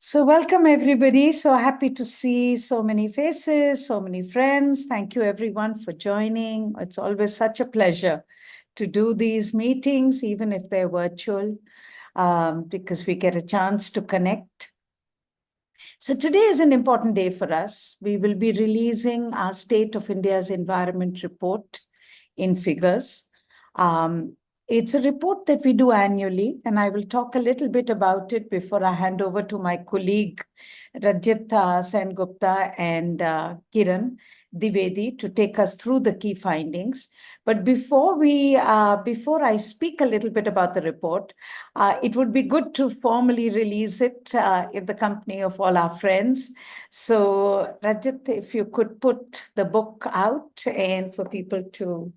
So welcome everybody. So happy to see so many faces, so many friends. Thank you everyone for joining. It's always such a pleasure to do these meetings, even if they're virtual, because we get a chance to connect. So today is an important day for us. We will be releasing our State of India's Environment Report in figures. It's a report that we do annually, and I will talk a little bit about it before I hand over to my colleague, Rajit Sengupta and Kiran Divedi to take us through the key findings. But before I speak a little bit about the report, it would be good to formally release it in the company of all our friends. So, Rajit, if you could put the book out and for people to.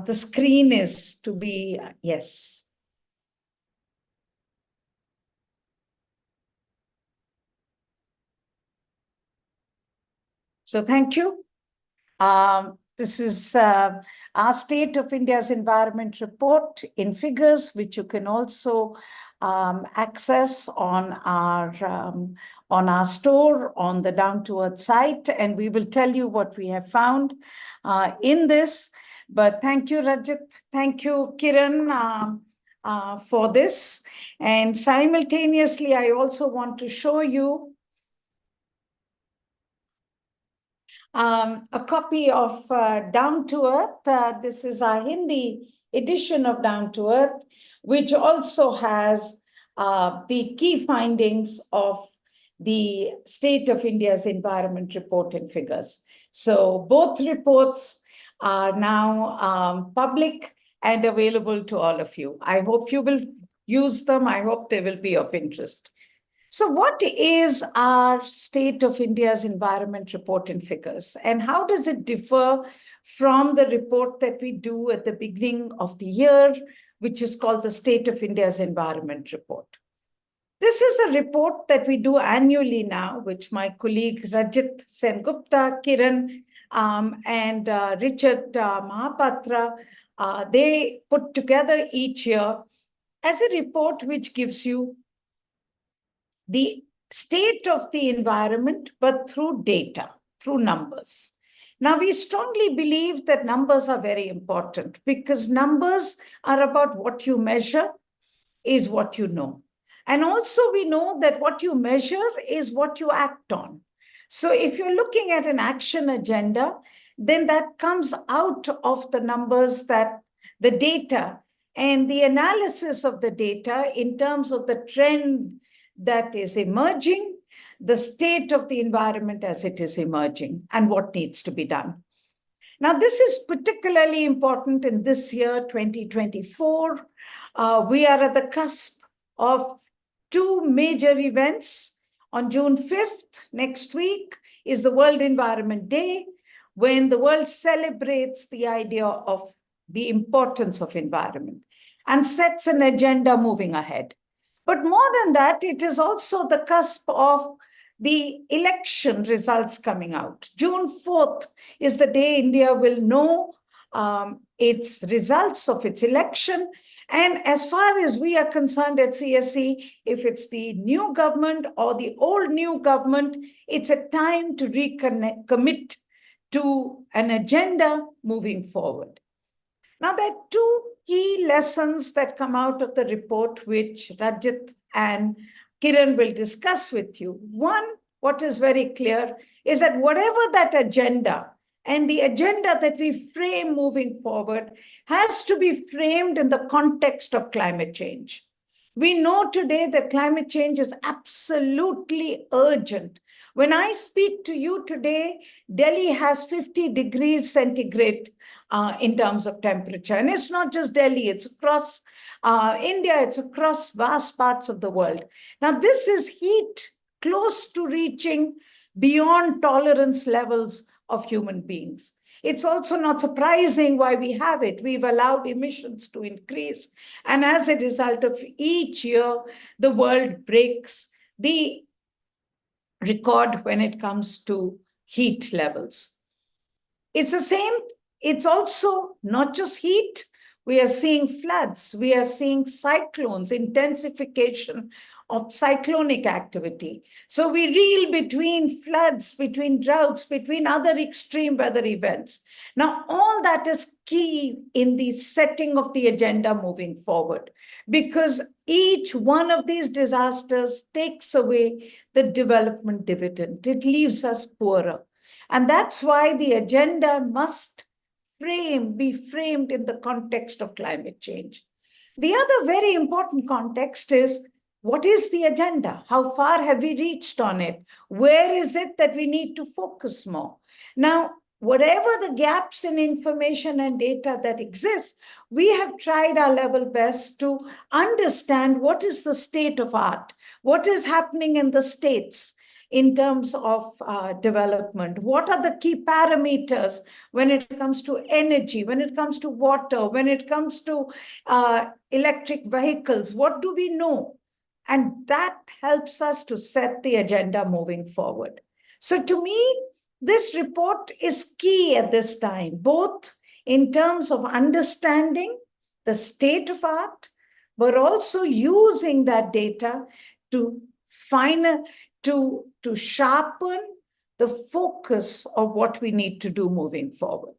The screen is to be, yes. So thank you. This is our State of India's Environment Report in figures, which you can also access on our store, on the Down to Earth site, and we will tell you what we have found in this. But thank you, Rajit. Thank you, Kiran, for this. And simultaneously, I also want to show you a copy of Down to Earth. This is our Hindi edition of Down to Earth, which also has the key findings of the State of India's Environment Report in figures. So both reports are now public and available to all of you. I hope you will use them. I hope they will be of interest. So, what is our State of India's Environment Report in figures, and how does it differ from the report that we do at the beginning of the year, which is called the State of India's Environment Report? This is a report that we do annually now, which my colleague Rajit Sengupta, Kiran, and Richard Mahapatra, they put together each year as a report which gives you the state of the environment, but through data, through numbers. Now, we strongly believe that numbers are very important because numbers are about what you measure is what you know. And also, we know that what you measure is what you act on. So, if you're looking at an action agenda, then that comes out of the numbers, that the data and the analysis of the data in terms of the trend that is emerging, the state of the environment as it is emerging, and what needs to be done. Now, this is particularly important in this year, 2024. We are at the cusp of two major events. On June 5th, next week, is the World Environment Day, when the world celebrates the idea of the importance of environment and sets an agenda moving ahead. But more than that, it is also the cusp of the election results coming out. June 4th is the day India will know its results of its election. And as far as we are concerned at CSE, if it's the new government or the old new government, it's a time to recommit to an agenda moving forward. Now, there are two key lessons that come out of the report, which Rajit and Kiran will discuss with you. One, what is very clear is that whatever that agenda and the agenda that we frame moving forward has to be framed in the context of climate change. We know today that climate change is absolutely urgent. When I speak to you today, Delhi has 50 degrees centigrade in terms of temperature. And it's not just Delhi, it's across India, it's across vast parts of the world. Now, this is heat close to reaching beyond tolerance levels of human beings. It's also not surprising why we have it. We've allowed emissions to increase. And as a result of each year, the world breaks the record when it comes to heat levels. It's the same it's also not just heat. We are seeing floods, we are seeing cyclones, intensification of cyclonic activity. So we reel between floods, between droughts, between other extreme weather events. Now, all that is key in the setting of the agenda moving forward, because each one of these disasters takes away the development dividend. It leaves us poorer. And that's why the agenda must be framed in the context of climate change. The other very important context is, what is the agenda? How far have we reached on it? Where is it that we need to focus more? Now, whatever the gaps in information and data that exist, we have tried our level best to understand what is the state of art, what is happening in the states in terms of development. What are the key parameters when it comes to energy, when it comes to water, when it comes to electric vehicles? What do we know? And that helps us to set the agenda moving forward. So to me, this report is key at this time, both in terms of understanding the state of art, but also using that data to to sharpen the focus of what we need to do moving forward.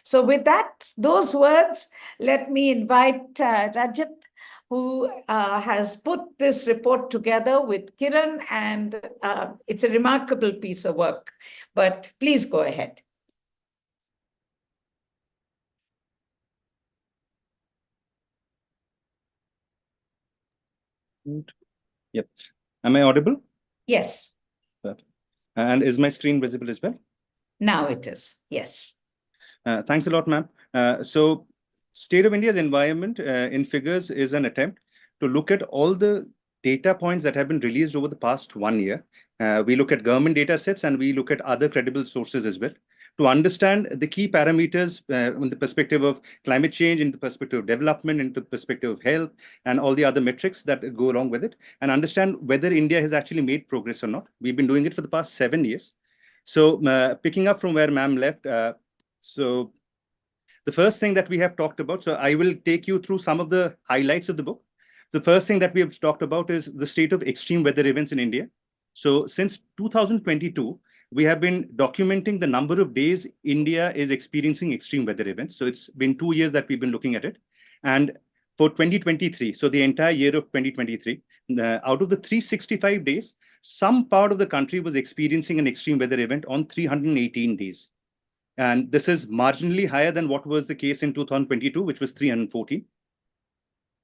So with that, those words, let me invite Rajat, who has put this report together with Kiran, and it's a remarkable piece of work. But please go ahead. Yep. Am I audible? Yes. Perfect. And is my screen visible as well? Now it is, yes. Thanks a lot, ma'am. So State of India's environment in figures is an attempt to look at all the data points that have been released over the past 1 year. We look at government data sets and we look at other credible sources as well to understand the key parameters in the perspective of climate change, in the perspective of development, in the perspective of health, and all the other metrics that go along with it, and understand whether India has actually made progress or not. We've been doing it for the past 7 years. So picking up from where ma'am left, so the first thing that we have talked about, so I will take you through some of the highlights of the book. The first thing that we have talked about is the state of extreme weather events in India. So since 2022, we have been documenting the number of days India is experiencing extreme weather events. So it's been 2 years that we've been looking at it. And for 2023, so the entire year of 2023, out of the 365 days, some part of the country was experiencing an extreme weather event on 318 days. And this is marginally higher than what was the case in 2022, which was 314.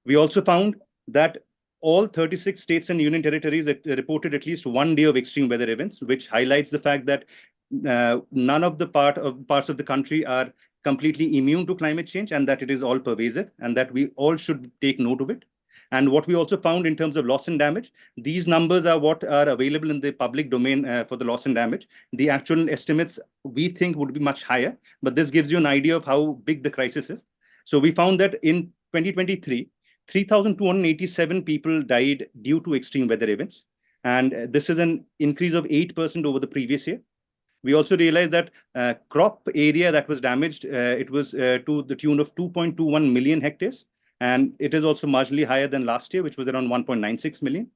We also found that all 36 states and union territories reported at least 1 day of extreme weather events, which highlights the fact that none of the parts of the country are completely immune to climate change, and that it is all pervasive, and that we all should take note of it. And what we also found in terms of loss and damage, these numbers are what are available in the public domain for the loss and damage. The actual estimates we think would be much higher, but this gives you an idea of how big the crisis is. So we found that in 2023, 3,287 people died due to extreme weather events. And this is an increase of 8% over the previous year. We also realized that crop area that was damaged, it was to the tune of 2.21 million hectares. And it is also marginally higher than last year, which was around 1.96 million.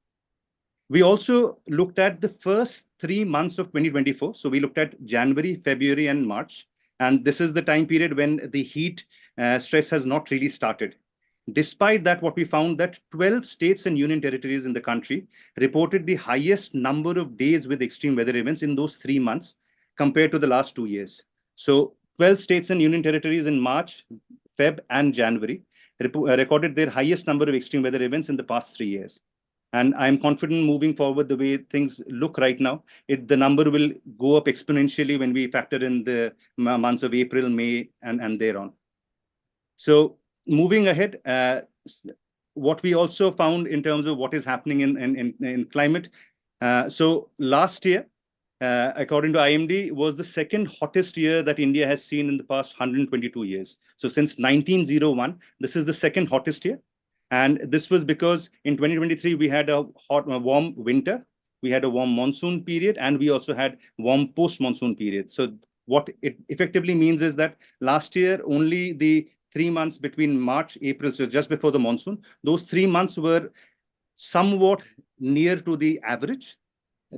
We also looked at the first 3 months of 2024. So we looked at January, February, and March. And this is the time period when the heat stress has not really started. Despite that, what we found that 12 states and union territories in the country reported the highest number of days with extreme weather events in those 3 months compared to the last 2 years. So 12 states and union territories in March, Feb, and January recorded their highest number of extreme weather events in the past 3 years. And I'm confident moving forward the way things look right now, the number will go up exponentially when we factor in the months of April, May, and thereon. So moving ahead, what we also found in terms of what is happening in climate. So last year, according to IMD, was the second hottest year that India has seen in the past 122 years. So since 1901, this is the second hottest year. And this was because in 2023, we had a warm winter, we had a warm monsoon period, and we also had warm post-monsoon period. So what it effectively means is that last year, only the 3 months between March, April, so just before the monsoon, those 3 months were somewhat near to the average.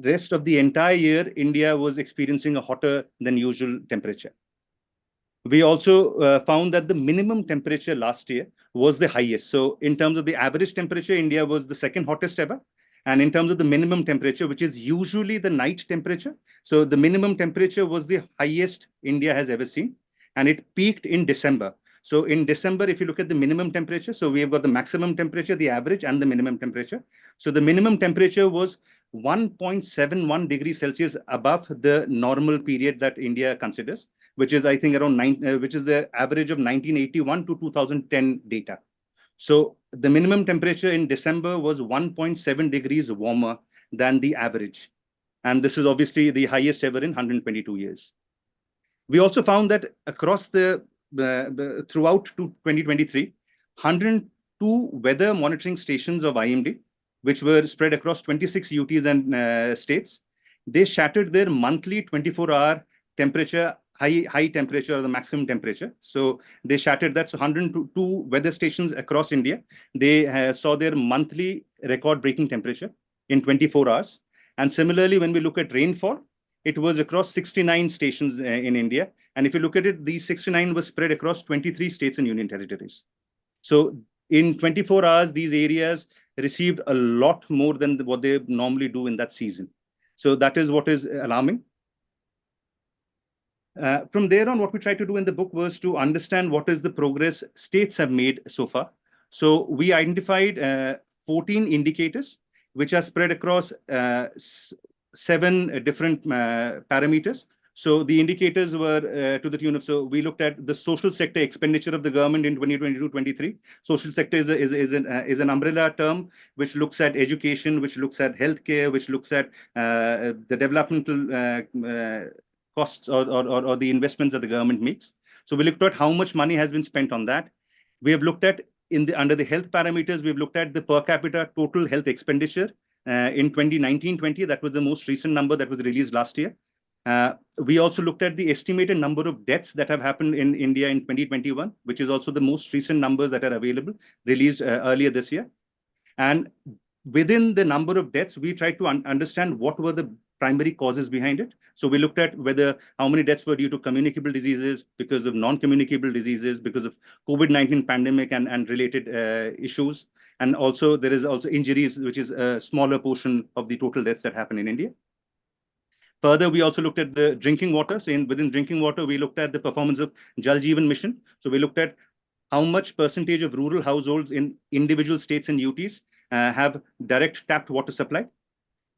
Rest of the entire year, India was experiencing a hotter than usual temperature. We also found that the minimum temperature last year was the highest. So in terms of the average temperature, India was the second hottest ever. And in terms of the minimum temperature, which is usually the night temperature, so the minimum temperature was the highest India has ever seen. And it peaked in December. So in December, if you look at the minimum temperature, so we have got the maximum temperature, the average, and the minimum temperature. So the minimum temperature was 1.71 degrees Celsius above the normal period that India considers, which is, I think, around which is the average of 1981 to 2010 data. So the minimum temperature in December was 1.7 degrees warmer than the average. And this is obviously the highest ever in 122 years. We also found that across throughout 2023, 102 weather monitoring stations of IMD, which were spread across 26 UTs and states, they shattered their monthly 24-hour temperature, high temperature, or the maximum temperature. So they shattered that. So 102 weather stations across India, they saw their monthly record-breaking temperature in 24 hours. And similarly, when we look at rainfall, it was across 69 stations in India. And if you look at it, these 69 were spread across 23 states and union territories. So in 24 hours, these areas received a lot more than what they normally do in that season. So that is what is alarming. From there on, what we tried to do in the book was to understand what is the progress states have made so far. So we identified 14 indicators, which are spread across 7 different parameters. So the indicators were to the tune of, so we looked at the social sector expenditure of the government in 2022-23. Social sector is an umbrella term which looks at education, which looks at healthcare, which looks at the developmental costs or the investments that the government makes. So we looked at how much money has been spent on that. We have looked at under the health parameters, we've looked at the per capita total health expenditure in 2019-20. That was the most recent number that was released last year. We also looked at the estimated number of deaths that have happened in India in 2021, which is also the most recent numbers that are available, released earlier this year. And within the number of deaths, we tried to understand what were the primary causes behind it. So we looked at how many deaths were due to communicable diseases, because of non-communicable diseases, because of COVID-19 pandemic and related issues. And also there is also injuries, which is a smaller portion of the total deaths that happen in India. Further, we also looked at the drinking water. So within drinking water, we looked at the performance of Jal Jeevan Mission. So we looked at how much percentage of rural households in individual states and UTs have direct tapped water supply.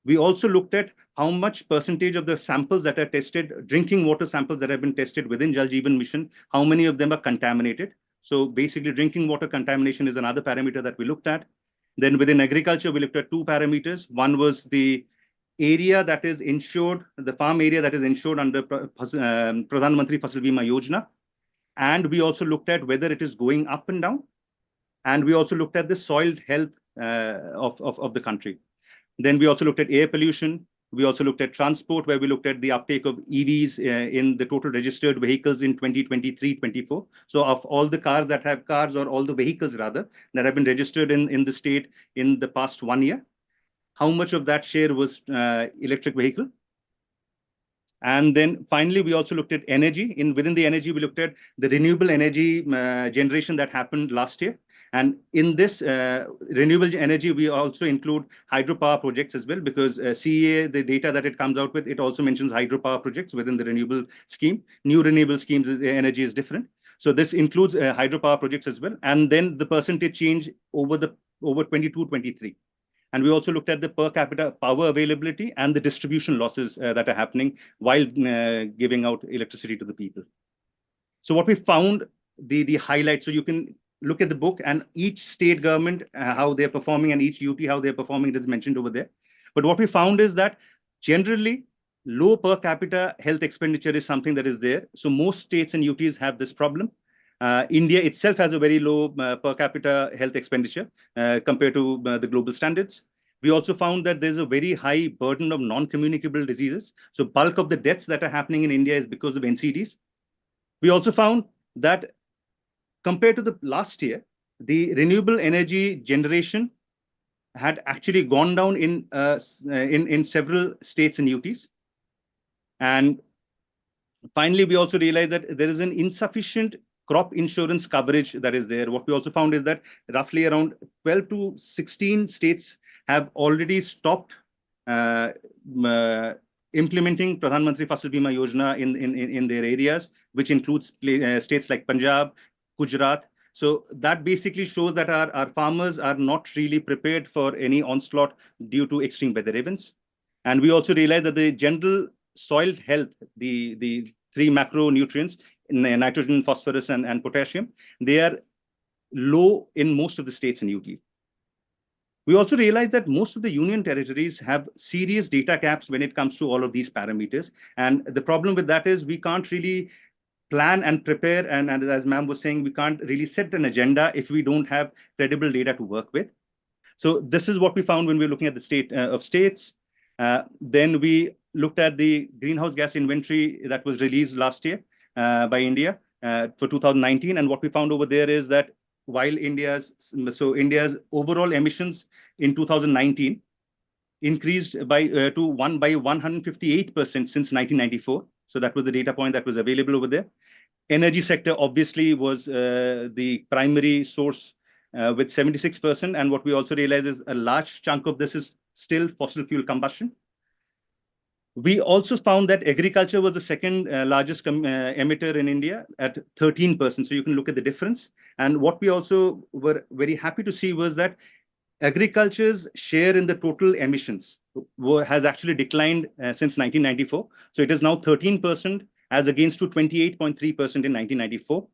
We also looked at how much percentage of the samples that are tested, drinking water samples that have been tested within Jal Jeevan Mission, how many of them are contaminated. So basically, drinking water contamination is another parameter that we looked at. Then within agriculture, we looked at 2 parameters. One was the area that is insured, the farm area that is insured under Pradhan Mantri Fasal Bima Yojana. And we also looked at whether it is going up and down. And we also looked at the soil health of the country. Then we also looked at air pollution. We also looked at transport, where we looked at the uptake of EVs in the total registered vehicles in 2023-24. So of all the cars that have cars, or all the vehicles rather, that have been registered in the state in the past 1 year, how much of that share was electric vehicle? And then finally, we also looked at energy. Within the energy, we looked at the renewable energy generation that happened last year. And in this renewable energy, we also include hydropower projects as well, because CEA, the data that it comes out with, it also mentions hydropower projects within the renewable scheme. New renewable schemes, energy is different. So this includes hydropower projects as well. And then the percentage change over 22-23. And we also looked at the per capita power availability and the distribution losses that are happening while giving out electricity to the people. So what we found, the highlight, so you can look at the book, and each state government, how they're performing, and each UT, how they're performing, it is mentioned over there. But what we found is that generally, low per capita health expenditure is something that is there. So most states and UTs have this problem. India itself has a very low per capita health expenditure compared to the global standards. We also found that there's a very high burden of non-communicable diseases. So bulk of the deaths that are happening in India is because of NCDs. We also found that compared to the last year, the renewable energy generation had actually gone down in several states and UTs. And finally, we also realized that there is an insufficient crop insurance coverage that is there. What we also found is that roughly around 12 to 16 states have already stopped uh, implementing Pradhan Mantri Fasal Bima Yojana in their areas, which includes states like Punjab, Gujarat. So that basically shows that our farmers are not really prepared for any onslaught due to extreme weather events. And we also realized that the general soil health, the three macronutrients, nitrogen, phosphorus, and potassium, they are low in most of the states in UT. We also realized that most of the union territories have serious data gaps when it comes to all of these parameters. And the problem with that is we can't really plan and prepare. And as ma'am was saying, we can't really set an agenda if we don't have credible data to work with. So this is what we found when we were looking at the state of states. Then we looked at the greenhouse gas inventory that was released last year by India for 2019. And what we found over there is that while India's overall emissions in 2019 increased by 158% since 1994. So that was the data point that was available over there. Energy sector obviously was the primary source with 76%. And what we also realize is a large chunk of this is still fossil fuel combustion. We also found that agriculture was the second largest emitter in India at 13%. So you can look at the difference. And what we also were very happy to see was that agriculture's share in the total emissions has actually declined since 1994. So it is now 13% as against to 28.3% in 1994.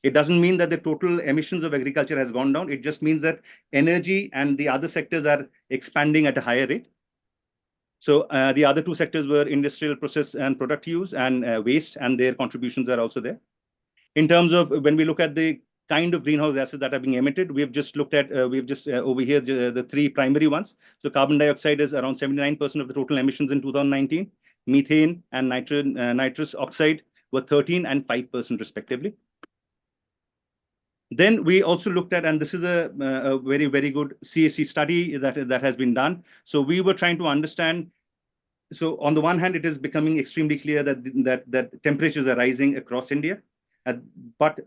It doesn't mean that the total emissions of agriculture has gone down. It just means that energy and the other sectors are expanding at a higher rate. So the other two sectors were industrial process and product use and waste, and their contributions are also there. In terms of when we look at the kind of greenhouse gases that are being emitted, we've just looked at, over here, the three primary ones. So carbon dioxide is around 79% of the total emissions in 2019. Methane and nitrous oxide were 13 and 5% respectively. Then we also looked at, and this is a very, very good CAC study that has been done. So we were trying to understand. So on the one hand, it is becoming extremely clear that temperatures are rising across India, but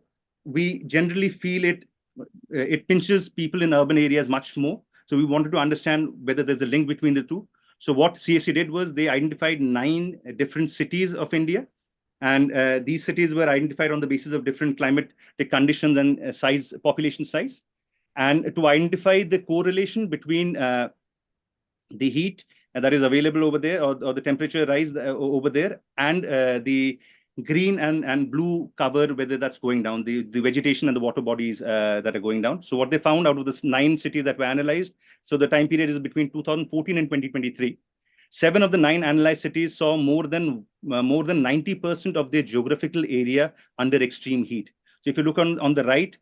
we generally feel it pinches people in urban areas much more. So we wanted to understand whether there's a link between the two. So what CAC did was they identified 9 different cities of India. And these cities were identified on the basis of different climatic conditions and population size. And to identify the correlation between the heat that is available over there, or the temperature rise over there, and the green and blue cover, whether that's going down, the vegetation and the water bodies that are going down. So what they found out of the 9 cities that were analyzed, so the time period is between 2014 and 2023. 7 of the 9 analyzed cities saw more than 90% of their geographical area under extreme heat. So if you look on the right,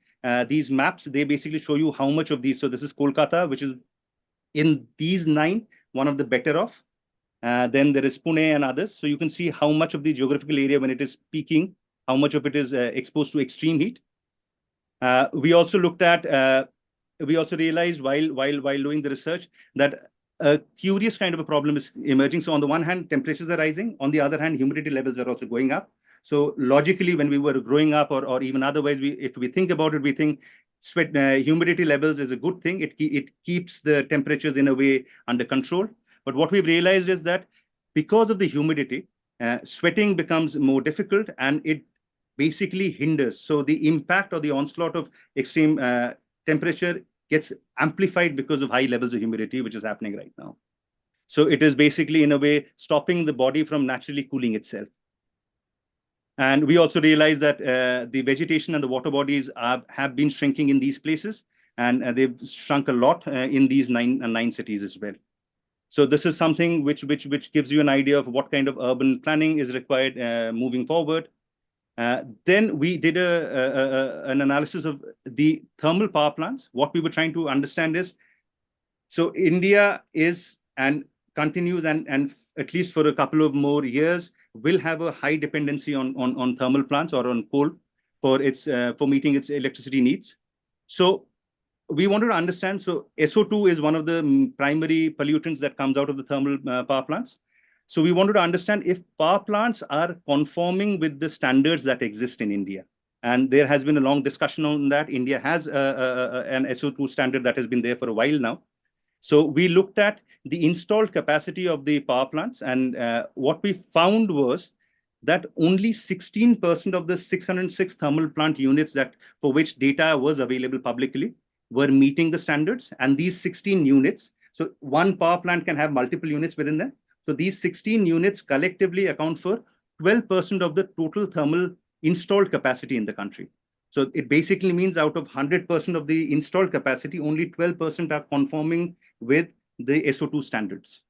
these maps, they basically show you how much of these. So this is Kolkata, which is in these 9, one of the better off. Then there is Pune and others. So you can see how much of the geographical area, when it is peaking, how much of it is exposed to extreme heat. We also looked at, we also realized while doing the research that a curious kind of a problem is emerging. So on the one hand, temperatures are rising. On the other hand, humidity levels are also going up. So logically, when we were growing up, or even otherwise, if we think about it, we think humidity levels is a good thing. It keeps the temperatures in a way under control. But what we've realized is that because of the humidity, sweating becomes more difficult, and it basically hinders. So the impact or the onslaught of extreme temperature gets amplified because of high levels of humidity, which is happening right now. So it is basically, in a way, stopping the body from naturally cooling itself. And we also realize that the vegetation and the water bodies have been shrinking in these places, and they've shrunk a lot in these nine cities as well. So this is something which gives you an idea of what kind of urban planning is required moving forward. Then we did an analysis of the thermal power plants. What we were trying to understand is So India is and continues and at least for a couple of more years will have a high dependency on thermal plants or on coal for its for meeting its electricity needs. So we wanted to understand. So SO2 is one of the primary pollutants that comes out of the thermal power plants. So we wanted to understand if power plants are conforming with the standards that exist in India. And there has been a long discussion on that. India has an SO2 standard that has been there for a while now. So we looked at the installed capacity of the power plants, and what we found was that only 16% of the 606 thermal plant units that for which data was available publicly were meeting the standards. And these 16 units, so one power plant can have multiple units within them. So these 16 units collectively account for 12% of the total thermal installed capacity in the country. So it basically means out of 100% of the installed capacity, only 12% are conforming with the SO2 standards.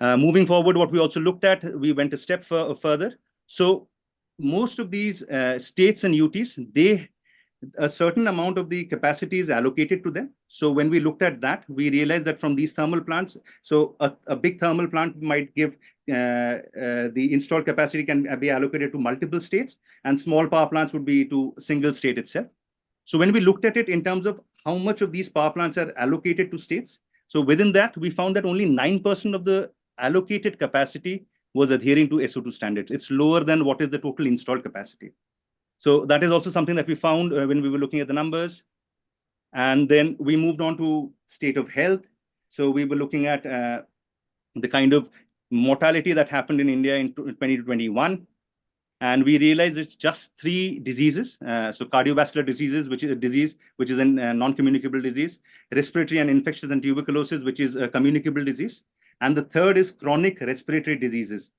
Moving forward, what we also looked at, we went a step further. So most of these states and UTs, a certain amount of the capacity is allocated to them. So when we looked at that, we realized that from these thermal plants, so a big thermal plant might give the installed capacity can be allocated to multiple states, and small power plants would be to single state itself. So when we looked at it in terms of how much of these power plants are allocated to states, so within that, we found that only 9% of the allocated capacity was adhering to SO2 standards. It's lower than what is the total installed capacity. So that is also something that we found when we were looking at the numbers. And then we moved on to state of health. So we were looking at the kind of mortality that happened in India in 2021. And we realized it's just 3 diseases. So cardiovascular diseases, which is a disease, which is a non-communicable disease, respiratory and infectious and tuberculosis, which is a communicable disease. And the third is chronic respiratory diseases.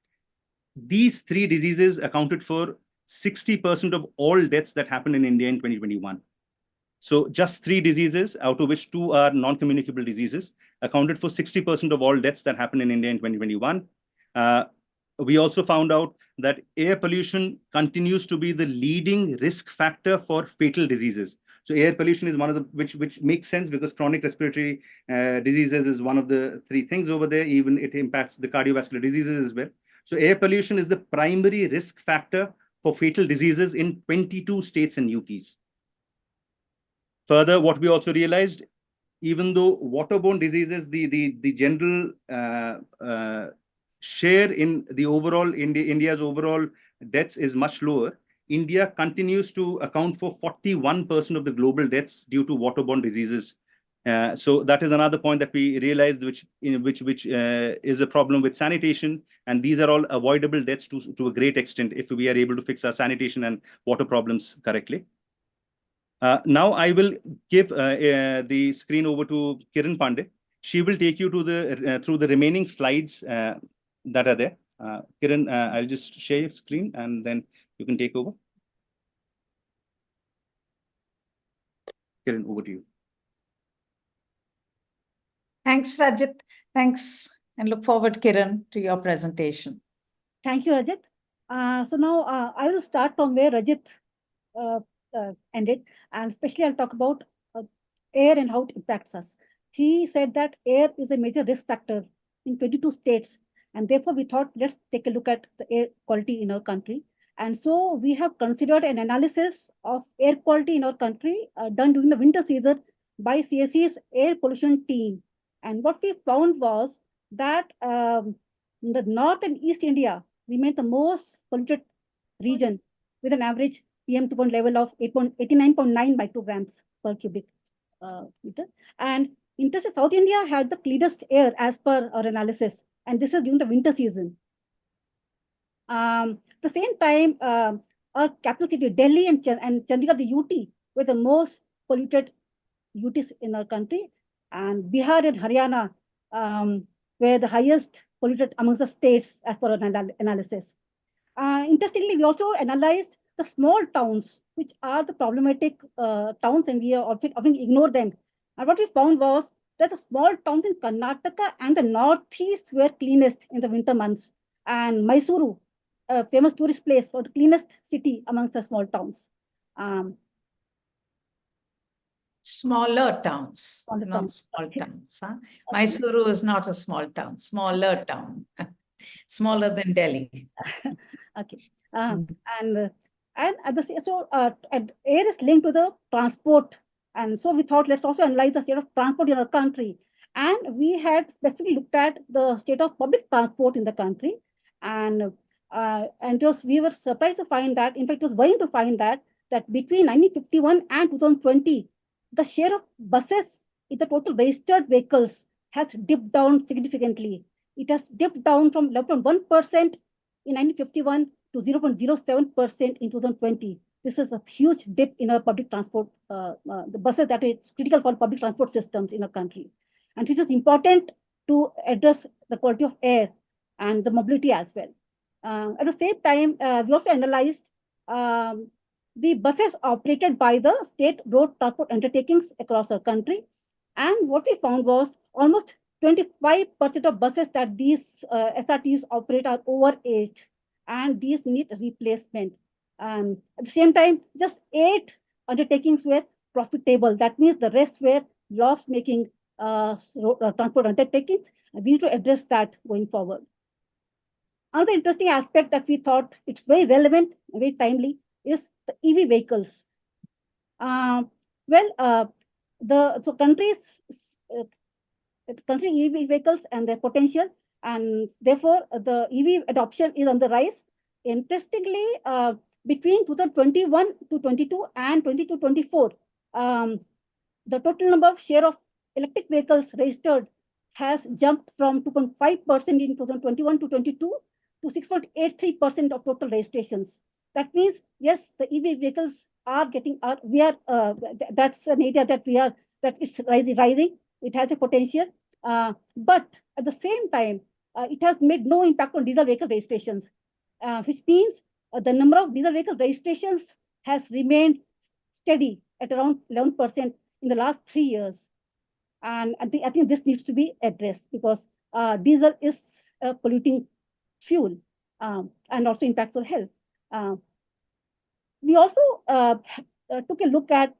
These 3 diseases accounted for 60% of all deaths that happened in India in 2021. So just 3 diseases, out of which 2 are non-communicable diseases, accounted for 60% of all deaths that happened in India in 2021. We also found out that air pollution continues to be the leading risk factor for fatal diseases. So air pollution is one of the, which makes sense because chronic respiratory diseases is one of the 3 things over there. Even it impacts the cardiovascular diseases as well. So air pollution is the primary risk factor for fatal diseases in 22 states and UTs. Further, what we also realized, even though waterborne diseases, the general share in the overall India's overall deaths is much lower, India continues to account for 41% of the global deaths due to waterborne diseases. So that is another point that we realized, which is a problem with sanitation, and these are all avoidable deaths to a great extent if we are able to fix our sanitation and water problems correctly. Now I will give the screen over to Kiran Pandey. She will take you to through the remaining slides that are there. Kiran, I'll just share your screen and then you can take over. Kiran, over to you. Thanks, Rajat. Thanks, and look forward, Kiran, to your presentation. Thank you, Rajat. So now I will start from where Rajat ended, and especially I'll talk about air and how it impacts us. He said that air is a major risk factor in 22 states, and therefore we thought, let's take a look at the air quality in our country. And so we have considered an analysis of air quality in our country done during the winter season by CSE's air pollution team. And what we found was that in the North and East India remained the most polluted region with an average PM2.0 level of 89.9 micrograms per cubic meter. And interesting, South India had the cleanest air as per our analysis, and this is during the winter season. At the same time, our capital city, Delhi and Chandigarh, the UT, were the most polluted UTs in our country, and Bihar and Haryana were the highest polluted amongst the states as per our analysis. Interestingly, we also analyzed the small towns, which are the problematic towns, and we often ignore them. And what we found was that the small towns in Karnataka and the Northeast were cleanest in the winter months. And Mysuru, a famous tourist place, was the cleanest city amongst the small towns. Smaller towns, Smaller not towns. small towns. Huh? Okay. Mysuru is not a small town, smaller town, smaller than Delhi. Okay. Mm. And at the air is linked to the transport, and so we thought let's also analyze the state of transport in our country, and we had specifically looked at the state of public transport in the country, and we were surprised to find that, in fact, it was worrying to find that between 1951 and 2020, the share of buses in the total registered vehicles has dipped down significantly. It has dipped down from 11.1% in 1951 to 0.07% in 2020. This is a huge dip in our public transport, the buses that is critical for public transport systems in our country. And it is important to address the quality of air and the mobility as well. At the same time, we also analyzed the buses operated by the state road transport undertakings across our country. And what we found was almost 25% of buses that these SRTs operate are overaged, and these need replacement. At the same time, just 8 undertakings were profitable. That means the rest were loss-making transport undertakings. And we need to address that going forward. Another interesting aspect that we thought it's very relevant, very timely, is the EV vehicles. So countries considering EV vehicles and their potential, and therefore the EV adoption is on the rise. Interestingly, between 2021 to 22 and 22 to 24, the total number of share of electric vehicles registered has jumped from 2.5% in 2021 to 22 to 6.83% of total registrations. That means, yes, the EV vehicles are getting, that's an area that it's rising. It has a potential, but at the same time, it has made no impact on diesel vehicle registrations, which means the number of diesel vehicle registrations has remained steady at around 11% in the last 3 years. And I think this needs to be addressed, because diesel is a polluting fuel and also impacts on health. We also took a look at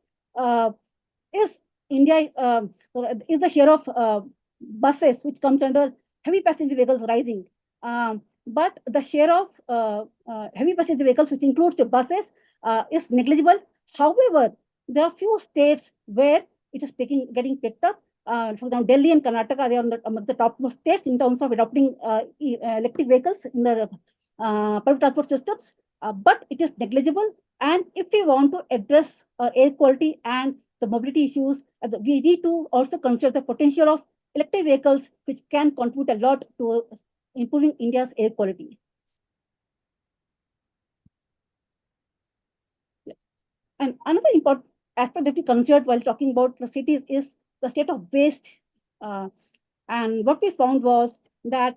is the share of buses which comes under heavy passenger vehicles rising. But the share of heavy passenger vehicles, which includes the buses, is negligible. However, there are few states where it is getting picked up. For example, Delhi and Karnataka, they are among the topmost states in terms of adopting electric vehicles in the public transport systems. But it is negligible. And if we want to address air quality and the mobility issues, we need to also consider the potential of electric vehicles, which can contribute a lot to improving India's air quality. And another important aspect that we considered while talking about the cities is the state of waste. And what we found was that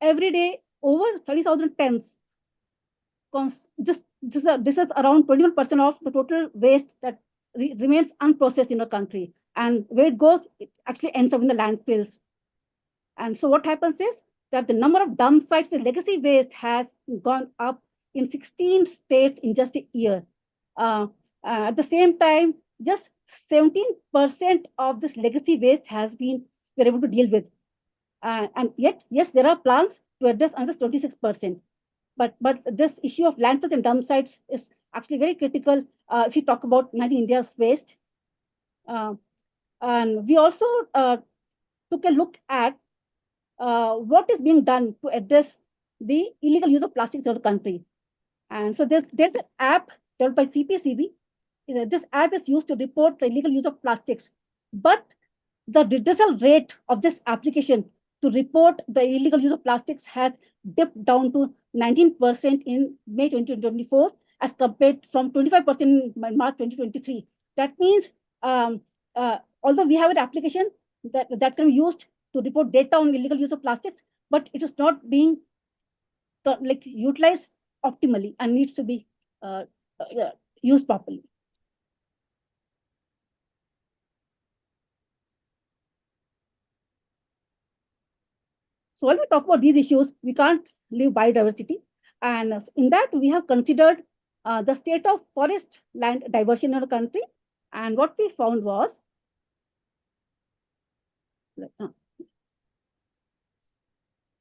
every day over 30,000 tons, this is around 21% of the total waste that remains unprocessed in the country. And where it goes, it actually ends up in the landfills. And so what happens is that the number of dump sites with legacy waste has gone up in 16 states in just a year. At the same time, just 17% of this legacy waste we're able to deal with. And yet, yes, there are plans to address another 26%. But this issue of landfills and dump sites is actually very critical if you talk about managing India's waste. And we also took a look at what is being done to address the illegal use of plastics in the country. And so there's an app developed by CPCB. This app is used to report the illegal use of plastics, but the redressal rate of this application to report the illegal use of plastics has dipped down to 19% in May 2024, as compared from 25% in March 2023. That means, although we have an application that can be used to report data on illegal use of plastics, but it is not being utilized optimally and needs to be used properly. So when we talk about these issues, we can't leave biodiversity. And in that, we have considered the state of forest land diversion in our country. And what we found was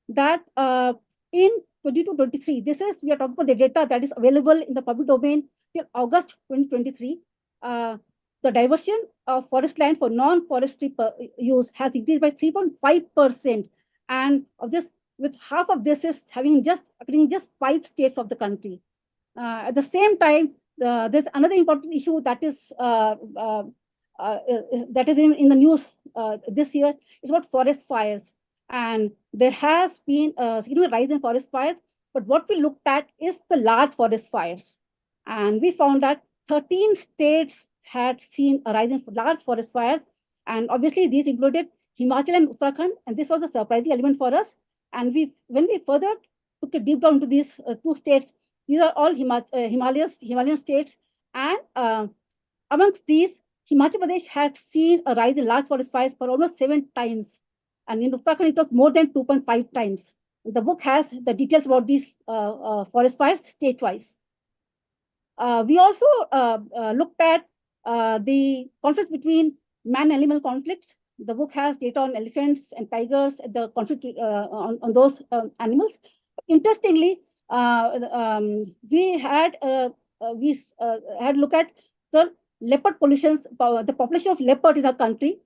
that in 22-23, we are talking about the data that is available in the public domain till August 2023. The diversion of forest land for non-forestry use has increased by 3.5%. And of this, with half of this is having occurring in just 5 states of the country. At the same time, there's another important issue that is in the news this year. It's about forest fires. And there has been a significant rise in forest fires. But what we looked at is the large forest fires. And we found that 13 states had seen a rise in large forest fires. And obviously, these included Himachal and Uttarakhand. And this was a surprising element for us. And when we further took a deep down to these 2 states, these are all Himalayan states. And amongst these, Himachal Pradesh had seen a rise in large forest fires for almost 7 times. And in Uttarakhand, it was more than 2.5 times. The book has the details about these forest fires state-wise. We also looked at the conflicts between man-animal conflicts. The book has data on elephants and tigers, the conflict on those animals. Interestingly, we had looked at the leopard pollutions, the population of leopard in our country.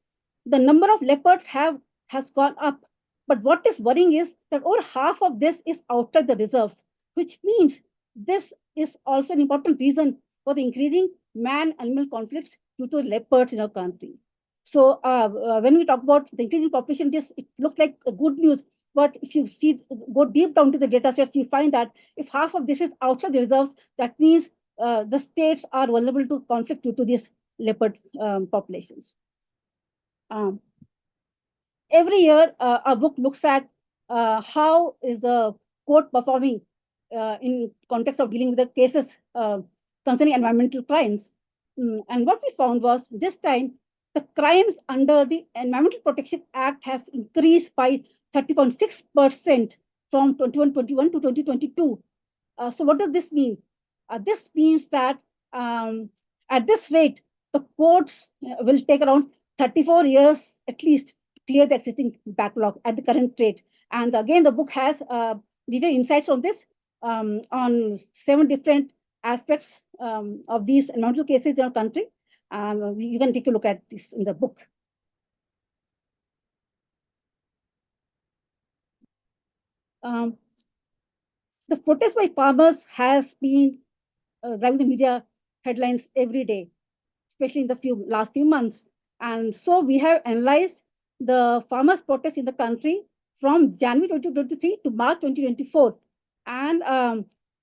The number of leopards has gone up. But what is worrying is that over half of this is outside the reserves, which means this is also an important reason for the increasing man-animal conflicts due to leopards in our country. So when we talk about the increasing population, it looks like good news. But if you go deep down to the data sets, you find that if half of this is outside the reserves, that means the states are vulnerable to conflict due to these leopard populations. Every year, our book looks at how is the court performing in context of dealing with the cases concerning environmental crimes. And what we found was this time, the crimes under the Environmental Protection Act has increased by 30.6% from 21-21 to 2022. So what does this mean? This means that at this rate, the courts will take around 34 years at least to clear the existing backlog at the current rate. And again, the book has detailed insights on this, on 7 different aspects of these environmental cases in our country. You can take a look at this in the book. The protest by farmers has been driving the media headlines every day, especially in the last few months. And so we have analyzed the farmers' protests in the country from January 2023 to March 2024. And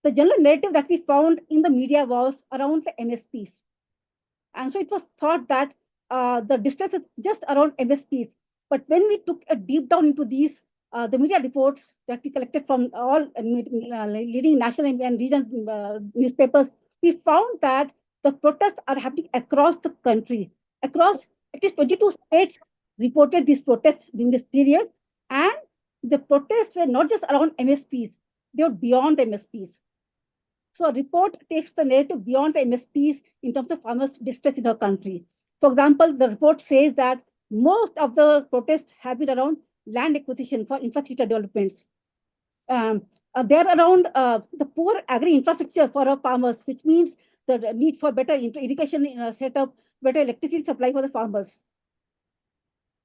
the general narrative that we found in the media was around the MSPs. And so it was thought that the distress is just around MSPs. But when we took a deep down into these, the media reports that we collected from all leading national and regional newspapers, we found that the protests are happening across the country. Across at least 22 states reported these protests during this period. And the protests were not just around MSPs, they were beyond MSPs. So a report takes the narrative beyond the MSPs in terms of farmers' distress in our country. For example, the report says that most of the protests have been around land acquisition for infrastructure developments. They're around the poor agri-infrastructure for our farmers, which means the need for better irrigation setup, better electricity supply for the farmers.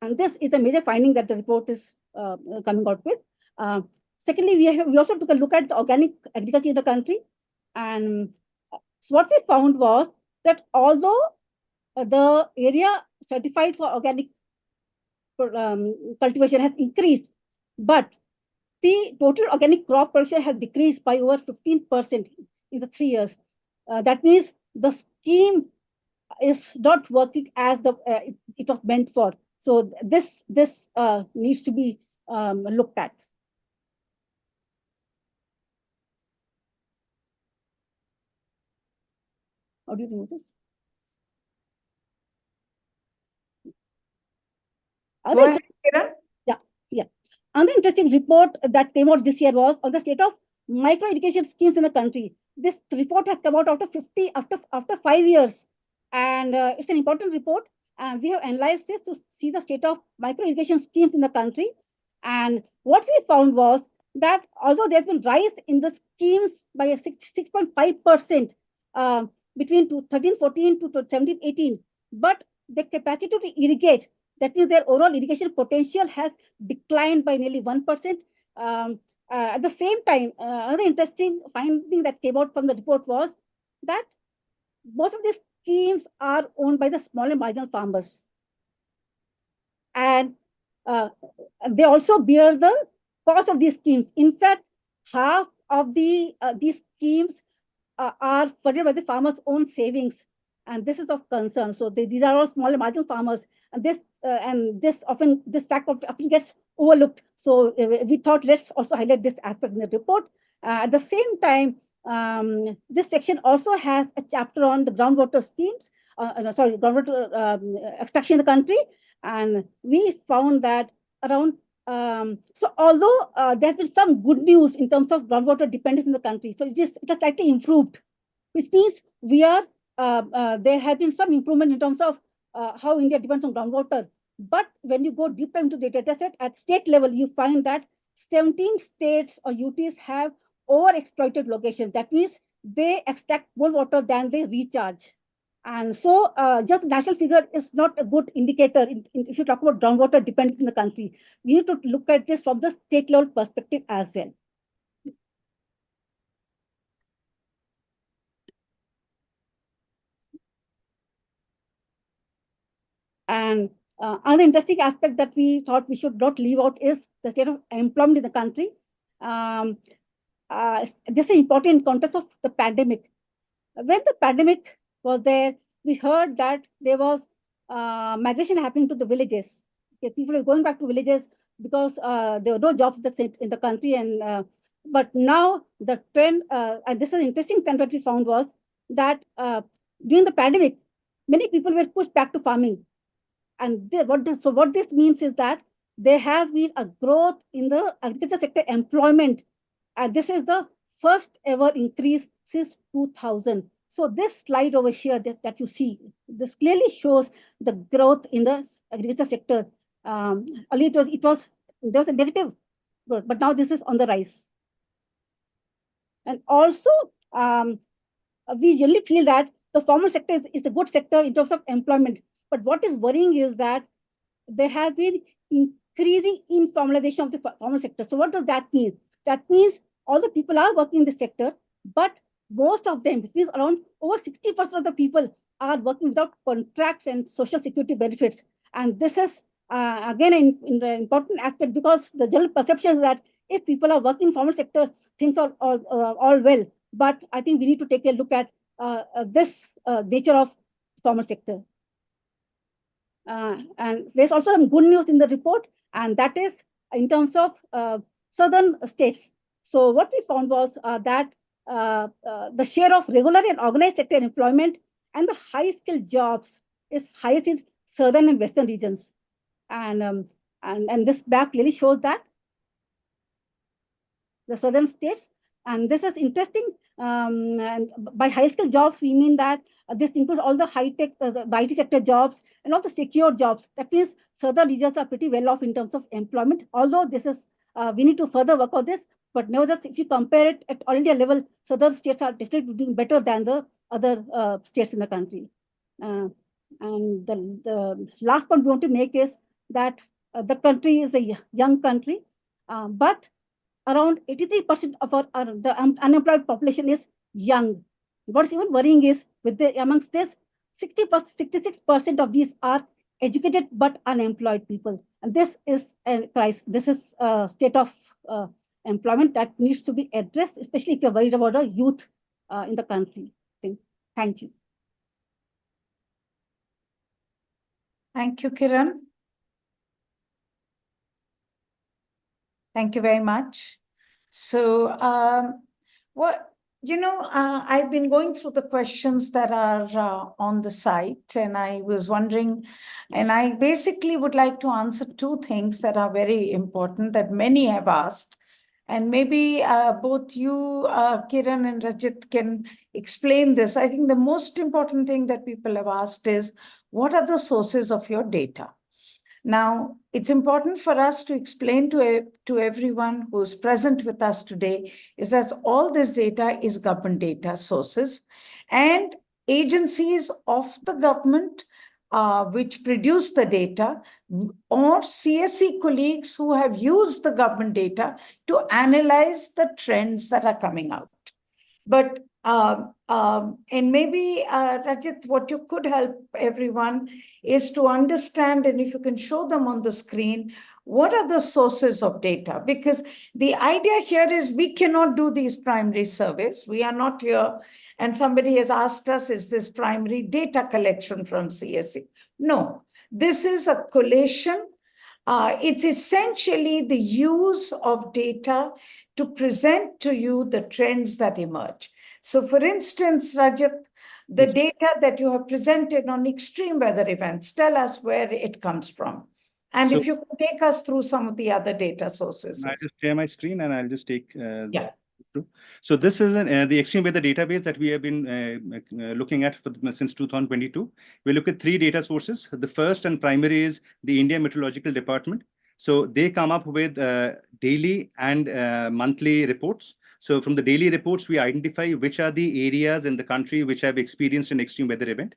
And this is a major finding that the report is coming out with. Secondly, we also took a look at the organic agriculture in the country. And so what we found was that although the area certified for organic cultivation has increased, but the total organic crop production has decreased by over 15% in the 3 years. That means the scheme is not working as it was meant for. So this needs to be looked at. How do you remove this? Go ahead, Kiran. Yeah. Another interesting report that came out this year was on the state of micro irrigation schemes in the country. This report has come out after 5 years. And it's an important report. And we have analyzed this to see the state of micro irrigation schemes in the country. And what we found was that although there's been rise in the schemes by a 6.5% between 13-14 to 17-18, but the capacity to irrigate, that means their overall irrigation potential has declined by nearly 1%. At the same time, another interesting finding that came out from the report was that most of these schemes are owned by the small and marginal farmers. And they also bear the cost of these schemes. In fact, half of these schemes are funded by the farmers' own savings, and this is of concern. So these are all small and marginal farmers, and this fact often gets overlooked. So we thought let's also highlight this aspect in the report. At the same time, this section also has a chapter on the groundwater schemes. Groundwater extraction in the country, and we found that around so although there's been some good news in terms of groundwater dependence in the country, so it has slightly improved, which means we are there have been some improvement in terms of how India depends on groundwater. But when you go deeper into the data set at state level, you find that 17 states or UTs have overexploited locations. That means they extract more water than they recharge. And so just national figure is not a good indicator if you talk about groundwater dependence in the country. We need to look at this from the state level perspective as well. And another interesting aspect that we thought we should not leave out is the state of employment in the country. This is important in context of the pandemic. When the pandemic was there, we heard that there was migration happening to the villages. Okay, people were going back to villages because there were no jobs in the country. And but now the trend, and this is an interesting trend that we found was that during the pandemic, many people were pushed back to farming. And what this means is that there has been a growth in the agriculture sector employment, and this is the first ever increase since 2000. So this slide over here that you see, this clearly shows the growth in the agriculture sector. Earlier there was a negative growth, but now this is on the rise. And also, we generally feel that the formal sector is a good sector in terms of employment. But what is worrying is that there has been increasing informalization of the formal sector. So what does that mean? That means all the people are working in the sector, but most of them, which means around over 60% of the people, are working without contracts and social security benefits. And this is, again, an important aspect, because the general perception is that if people are working in formal sector, things are all well. But I think we need to take a look at this nature of formal sector. And there's also some good news in the report, and that is in terms of southern states. So what we found was that the share of regular and organized sector employment and the high-skilled jobs is highest in southern and western regions. And this map clearly shows that the southern states. And this is interesting. And by high-skilled jobs, we mean that this includes all the high-tech, the IT sector jobs and all the secure jobs. That means southern regions are pretty well off in terms of employment. Although this is, we need to further work on this. But nevertheless, if you compare it at all India level, southern states are definitely doing better than the other states in the country. And the last point we want to make is that the country is a young country, but around 83% of the unemployed population is young. What's even worrying is amongst this, 66% of these are educated but unemployed people. And this is a crisis. This is a state of employment that needs to be addressed, especially if you're worried about the youth in the country. Thank you. Thank you, Kiran. Thank you very much. So, I've been going through the questions that are on the site, and I was wondering, and I basically would like to answer two things that are very important that many have asked. And maybe both you, Kiran and Rajit, can explain this. I think the most important thing that people have asked is, what are the sources of your data? Now, it's important for us to explain to everyone who's present with us today is that all this data is government data sources, and agencies of the government which produce the data, or CSE colleagues who have used the government data to analyze the trends that are coming out. But and maybe Rajit, what you could help everyone is to understand, and if you can show them on the screen, what are the sources of data? Because the idea here is we cannot do these primary surveys. We are not here. And somebody has asked us, is this primary data collection from CSE? No, this is a collation. It's essentially the use of data to present to you the trends that emerge. So for instance, Rajat, the Yes. data that you have presented on extreme weather events, tell us where it comes from. And So if you can take us through some of the other data sources. I'll just share my screen and I'll just take Yeah. through. So this is the extreme weather database that we have been looking at since 2022. We look at 3 data sources. The first and primary is the India Meteorological Department. So they come up with daily and monthly reports. So from the daily reports, we identify which are the areas in the country which have experienced an extreme weather event.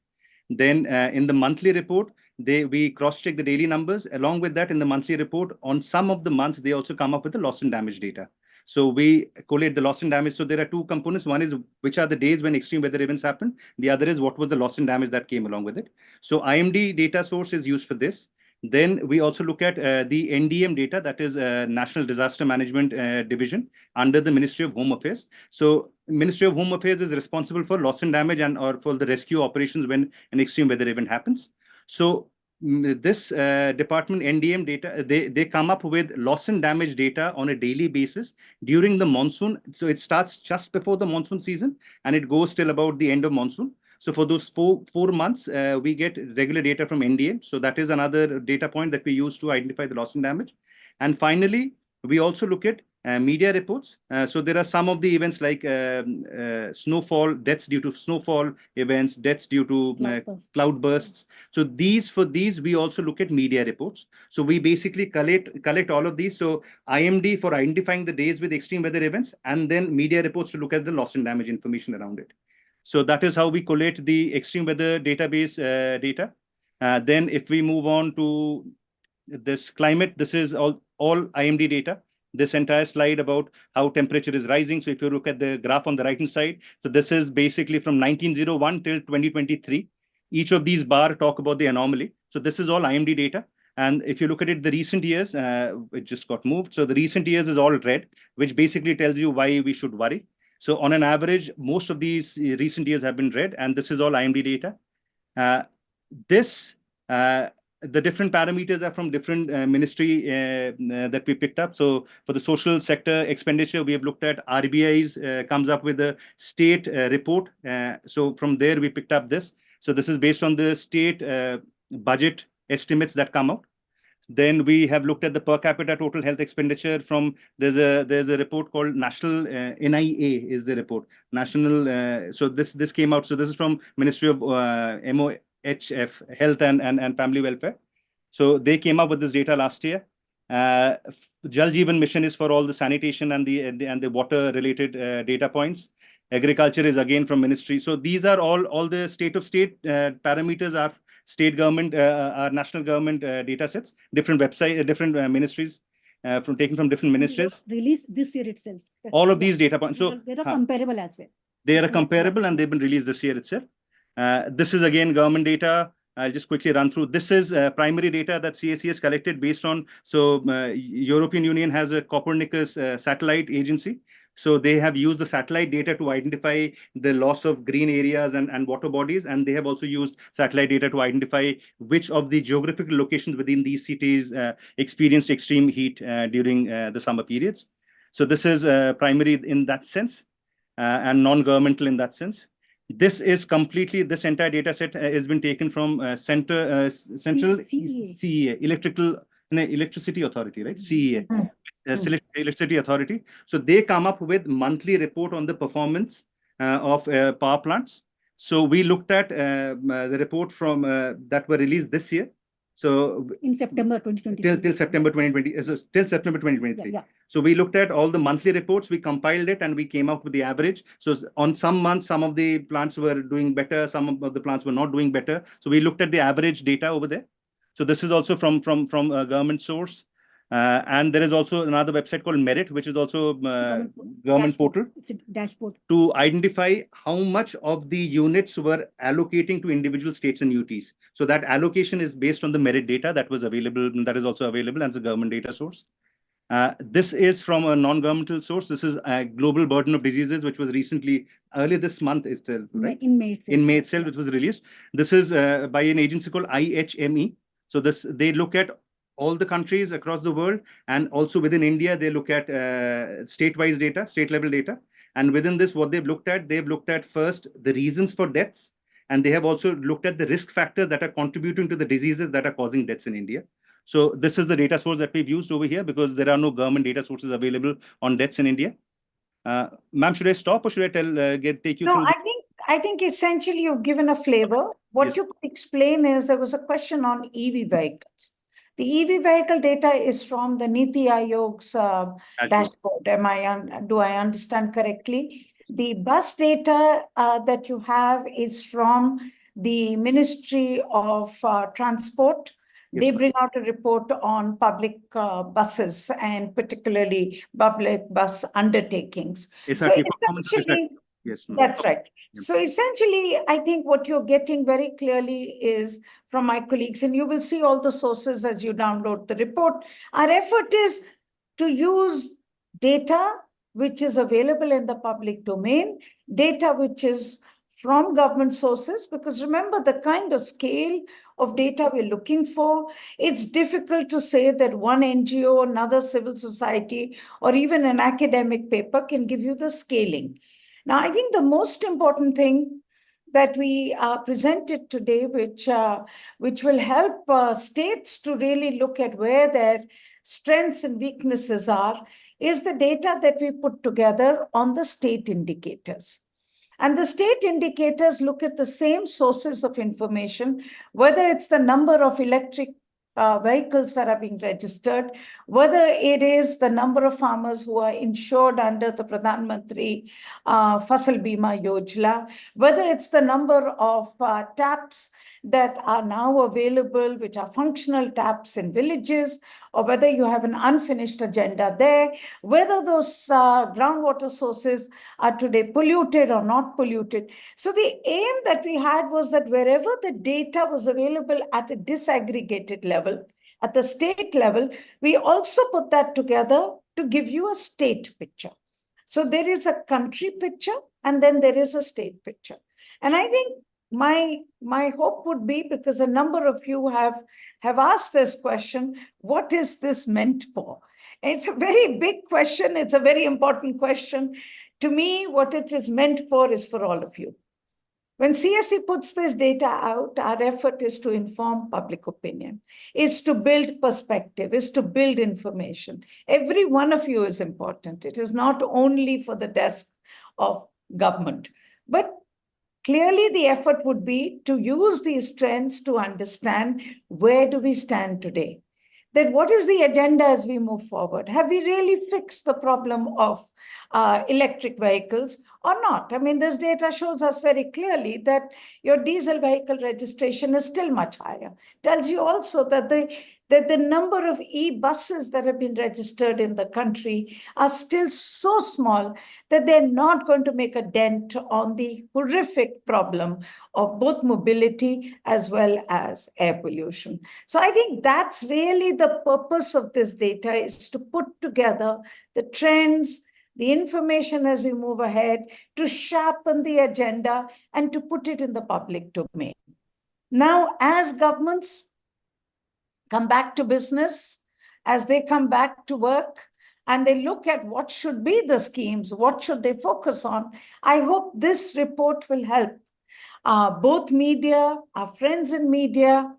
Then in the monthly report, we cross-check the daily numbers. Along with that, in the monthly report, on some of the months, they also come up with the loss and damage data. So we collate the loss and damage. So there are 2 components. One is which are the days when extreme weather events happen. The other is what was the loss and damage that came along with it. So IMD data source is used for this. Then we also look at the NDM data, that is National Disaster Management Division under the Ministry of Home Affairs. So Ministry of Home Affairs is responsible for loss and damage and or for the rescue operations when an extreme weather event happens. So this department NDM data, they come up with loss and damage data on a daily basis during the monsoon. So it starts just before the monsoon season and it goes till about the end of monsoon. So for those four months, we get regular data from NDM. So that is another data point that we use to identify the loss and damage. And finally, we also look at media reports. So there are some of the events like snowfall, deaths due to snowfall events, deaths due to cloud bursts. So for these, we also look at media reports. So we basically collect all of these. So IMD for identifying the days with extreme weather events, and then media reports to look at the loss and damage information around it. So that is how we collate the extreme weather database data. Then if we move on to this climate, this is all IMD data. This entire slide about how temperature is rising. So if you look at the graph on the right hand side, so this is basically from 1901 till 2023. Each of these bar talk about the anomaly. So this is all IMD data. And if you look at it, the recent years, it just got moved. So the recent years is all red, which basically tells you why we should worry. So on an average, most of these recent years have been red, and this is all IMD data. The different parameters are from different ministry that we picked up. So for the social sector expenditure, we have looked at RBI's comes up with a state report. So from there, we picked up this. So this is based on the state budget estimates that come out. Then we have looked at the per capita total health expenditure from there's a report called National NIA is the report National. So this came out. So this is from Ministry of MOHF Health and Family Welfare. So they came up with this data last year. Jal Jeevan Mission is for all the sanitation and the water related data points. Agriculture is again from ministry. So these are all the state of state parameters are state government, our national government data sets, different website, different ministries taken from different ministries. Released this year itself. All of these data points. So they are comparable as well. They are comparable and they've been released this year itself. This is again government data. I'll just quickly run through. This is primary data that CSE has collected based on, European Union has a Copernicus satellite agency. So they have used the satellite data to identify the loss of green areas and water bodies. And they have also used satellite data to identify which of the geographical locations within these cities experienced extreme heat during the summer periods. So this is primary in that sense and non-governmental in that sense. This is completely, this entire data set has been taken from Central CEA, Electrical Electricity Authority, right? CEA, Electricity Authority. So they come up with monthly report on the performance of power plants. So we looked at the report from that were released this year. So in September 2023. Till September 2020, till September 2023. Yeah. So we looked at all the monthly reports, we compiled it, and we came up with the average. So on some months, some of the plants were doing better, some of the plants were not doing better. So we looked at the average data over there. So this is also from a government source. And there is also another website called Merit, which is also government portal. It's a dashboard. To identify how much of the units were allocating to individual states and UTs. So that allocation is based on the Merit data that was available, that is also available as a government data source. This is from a non-governmental source. This is a global burden of diseases, which was recently, earlier this month itself, right? In May itself. In May itself, it was released. This is by an agency called IHME. So they look at all the countries across the world, and also within India, they look at state-wise data, state-level data. And within this, what they've looked at first the reasons for deaths, and they have also looked at the risk factors that are contributing to the diseases that are causing deaths in India. So this is the data source that we've used over here, because there are no government data sources available on deaths in India. Ma'am, should I stop, or should I take you through? No, I think essentially you've given a flavor. What Yes. you could explain is there was a question on EV vehicles. The EV vehicle data is from the Niti Aayog's dashboard. Do I understand correctly? The bus data that you have is from the Ministry of Transport. Yes, They ma'am. bring out a report on public buses and particularly public bus undertakings. Exactly. So Performance essentially, yes, ma'am. that's right. Yeah. So essentially, I think what you're getting very clearly is from my colleagues, and you will see all the sources as you download the report. Our effort is to use data which is available in the public domain, data which is from government sources, because remember the kind of scale of data we're looking for. It's difficult to say that one NGO, another civil society, or even an academic paper can give you the scaling. Now, I think the most important thing that we presented today, which will help states to really look at where their strengths and weaknesses are, is the data that we put together on the state indicators. And the state indicators look at the same sources of information, whether it's the number of electric vehicles that are being registered, whether it is the number of farmers who are insured under the Pradhan Mantri Fasal Bima Yojana, whether it's the number of taps that are now available, which are functional taps in villages, or whether you have an unfinished agenda there, whether those groundwater sources are today polluted or not polluted. So the aim that we had was that wherever the data was available at a disaggregated level, at the state level, we also put that together to give you a state picture. So there is a country picture, and then there is a state picture. And I think my hope would be, because a number of you have asked this question, what is this meant for? And it's a very big question. It's a very important question. To me, what it is meant for is for all of you. When CSE puts this data out, our effort is to inform public opinion, is to build perspective, is to build information. Every one of you is important. It is not only for the desk of government, but clearly the effort would be to use these trends to understand where do we stand today. Then what is the agenda as we move forward? Have we really fixed the problem of electric vehicles or not? I mean, this data shows us very clearly that your diesel vehicle registration is still much higher. Tells you also that the number of e-buses that have been registered in the country are still so small that they're not going to make a dent on the horrific problem of both mobility as well as air pollution. So I think that's really the purpose of this data, is to put together the trends, the information as we move ahead, to sharpen the agenda and to put it in the public domain. Now, as governments come back to business, as they come back to work, and they look at what should be the schemes, what should they focus on, I hope this report will help both media, our friends in media,